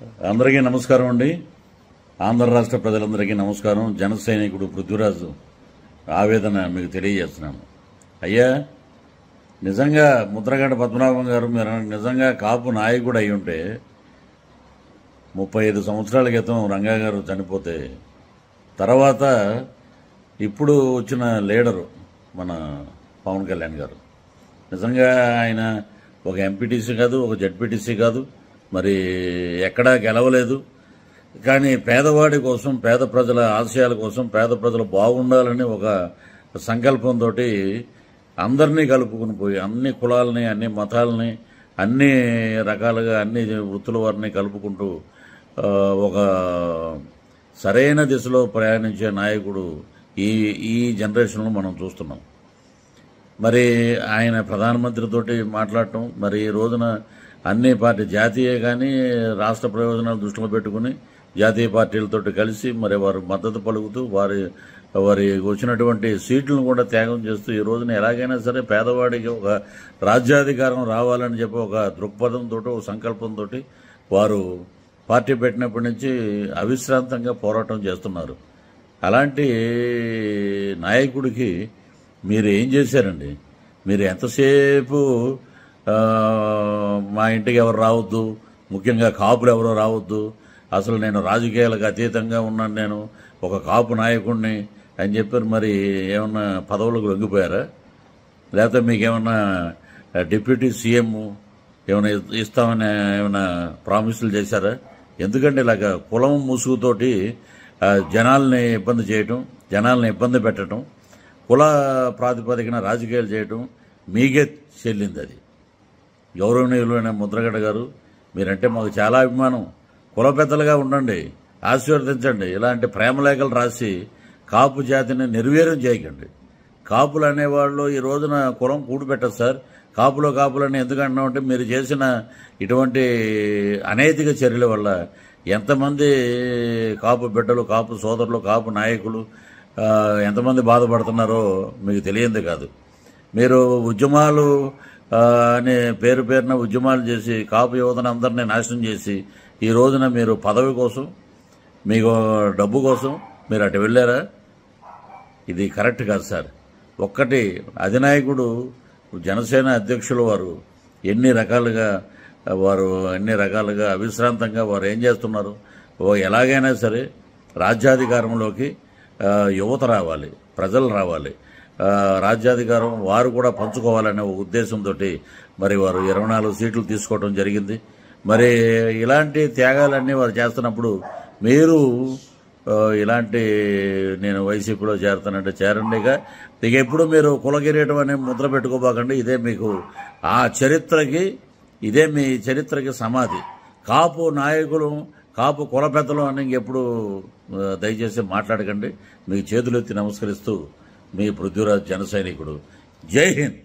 అందరికీ నమస్కారం అండి. ఆంధ్ర రాష్ట్ర ప్రజలందరికీ నమస్కారం. జన సైనికుడు పృథ్వీరాజు ఆవేదన మీకు తెలియజేస్తున్నాను. అయ్యా, నిజంగా ముద్రగడ పద్మనాభం గారు మీరు నిజంగా కాపు నాయకుడు అయి ఉంటే 35 సంవత్సరాల క్రితం రంగా గారు చనిపోతే తర్వాత ఇప్పుడు వచ్చిన లీడరు మన పవన్ కళ్యాణ్ గారు, నిజంగా ఆయన ఒక ఎంపీటీసీ కాదు, ఒక జడ్పీటీసీ కాదు, మరి ఎక్కడా గెలవలేదు. కానీ పేదవాడి కోసం, పేద ప్రజల ఆశయాల కోసం, పేద ప్రజలు బాగుండాలని ఒక సంకల్పంతో అందరినీ కలుపుకుని పోయి అన్ని కులాలని, అన్ని మతాలని, అన్ని రకాలుగా అన్ని వృత్తుల వారిని కలుపుకుంటూ ఒక సరైన దిశలో ప్రయాణించే నాయకుడు ఈ జనరేషన్లో మనం చూస్తున్నాం. మరి ఆయన ప్రధానమంత్రితోటి మాట్లాడటం, మరి ఈ రోజున అన్ని పార్టీ జాతీయ కానీ రాష్ట్ర ప్రయోజనాలు దృష్టిలో పెట్టుకుని జాతీయ పార్టీలతో కలిసి మరి వారు మద్దతు పలుకుతూ వారి వచ్చినటువంటి సీట్లను కూడా త్యాగం చేస్తూ ఈ రోజున ఎలాగైనా సరే పేదవాడికి ఒక రాజ్యాధికారం రావాలని చెప్పి ఒక దృక్పథంతో, ఒక సంకల్పంతో వారు పార్టీ పెట్టినప్పటి నుంచి అవిశ్రాంతంగా పోరాటం చేస్తున్నారు. అలాంటి నాయకుడికి మీరు ఏం చేశారండి? మీరు ఎంతసేపు మా ఇంటికి ఎవరు రావద్దు, ముఖ్యంగా కాపులు ఎవరో రావద్దు, అసలు నేను రాజకీయాలకు అతీతంగా ఉన్నాను, నేను ఒక కాపు నాయకుడిని అని చెప్పారు. మరి ఏమన్నా పదవులకు లొంగిపోయారా? లేకపోతే మీకేమన్నా డిప్యూటీ సీఎం ఏమైనా ఇస్తామని ఏమైనా ప్రామిసులు చేశారా? ఎందుకంటే ఇలాగ కులం ముసుగుతోటి జనాల్ని ఇబ్బంది చేయటం, జనాల్ని ఇబ్బంది పెట్టడం, కుల ప్రాతిపదికన రాజకీయాలు చేయటం మీకే చెల్లింది. అది గౌరవనీయులైన ముద్రగడ గారు, మీరంటే మాకు చాలా అభిమానం. కుల పెద్దలుగా ఉండండి, ఆశీర్వదించండి. ఇలాంటి ప్రేమలేఖలు రాసి కాపు జాతిని నిర్వీర్యం చేయకండి. కాపులు అనేవాళ్ళు ఈ రోజున కులం కూడిపెట్టదు సార్. కాపులని ఎందుకు అంటున్నామంటే మీరు చేసిన ఇటువంటి అనైతిక చర్యల వల్ల ఎంతమంది కాపు బిడ్డలు, కాపు సోదరులు, కాపు నాయకులు ఎంతమంది బాధపడుతున్నారో మీకు తెలియంది కాదు. మీరు ఉద్యమాలు అనే పేరున ఉద్యమాలు చేసి కాపు యువతను అందరినీ నాశనం చేసి ఈ రోజున మీరు పదవి కోసం, మీకు డబ్బు కోసం మీరు అటు వెళ్ళారా? ఇది కరెక్ట్ కాదు సార్. ఒక్కటి అధినాయకుడు, జనసేన అధ్యక్షులు వారు ఎన్ని రకాలుగా అవిశ్రాంతంగా వారు ఏం చేస్తున్నారు? ఎలాగైనా సరే రాజ్యాధికారంలోకి యువత రావాలి, ప్రజలు రావాలి, రాజ్యాధికారం వారు కూడా పంచుకోవాలనే ఉద్దేశంతో మరి వారు 24 సీట్లు తీసుకోవడం జరిగింది. మరి ఇలాంటి త్యాగాలన్నీ వారు చేస్తున్నప్పుడు మీరు ఇలాంటి నేను వైసీపీలో చేరుతానంటే చేరండిగా. ఇక ఎప్పుడు మీరు కులగిరీయటం అనే ముద్ర పెట్టుకోబాకండి. ఇదే మీకు ఆ చరిత్రకి, ఇదే మీ చరిత్రకి సమాధి. కాపు నాయకులు, కాపు కుల పెద్దలు అని ఇంకెప్పుడు దయచేసి మాట్లాడకండి. మీకు చేతులెత్తి నమస్కరిస్తూ మీ పృథ్వీరాజ్, జన సైనికుడు. జై హింద్.